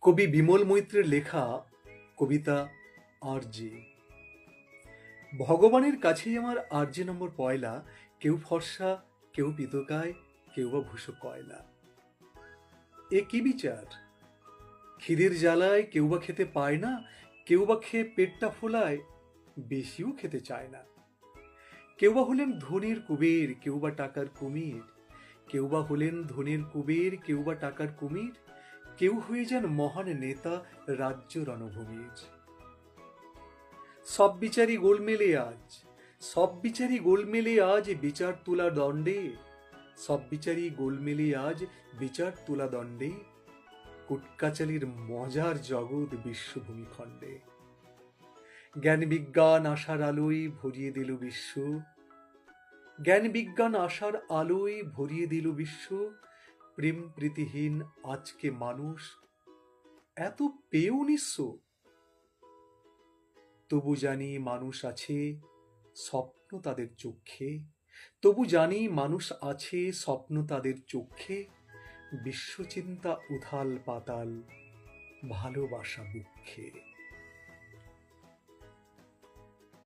কবি বিমল মৈত্রের লেখা কবিতা আরজে। ভগবানের কাছেই আমার আরজে নম্বর পয়লা। কেউ ফর্সা, কেউ পিতকায়, কেউ বা ভূষো কয়লা। এ কি বিচার? খিদের জ্বালায় কেউ বা খেতে পায় না, কেউ বা খেয়ে পেটটা ফোলায়, বেশিও খেতে চায় না। কেউ বা হলেন ধনের কুবের, কেউ বা টাকার কুমির। কেউ বা হলেন ধনের কুবের, কেউ বা টাকার কুমির। কেউ হয়ে যান মহান নেতা রাজ্য রণভূমির। সব বিচারই গোলমেলে আজ, সব বিচারই গোলমেলে আজ বিচার তুলা দণ্ডে। সব বিচারই গোলমেলে আজ বিচার তুলা দণ্ডে। কুটকাচালির মজার জগৎ বিশ্বভূমিখণ্ডে। জ্ঞান বিজ্ঞান আশার আলোয় ভরিয়ে দিল বিশ্ব। জ্ঞান বিজ্ঞান আশার আলোয় ভরিয়ে দিল বিশ্ব। প্রেম প্রীতিহীন আজকে মানুষ এত পেয়েও নিঃস্ব। তবু জানি মানুষ আছে, স্বপ্ন তাদের চোখে। তবু জানি মানুষ আছে, স্বপ্ন তাদের চোখে। বিশ্বচিন্তা উথাল পাতাল, ভালোবাসা বুকে।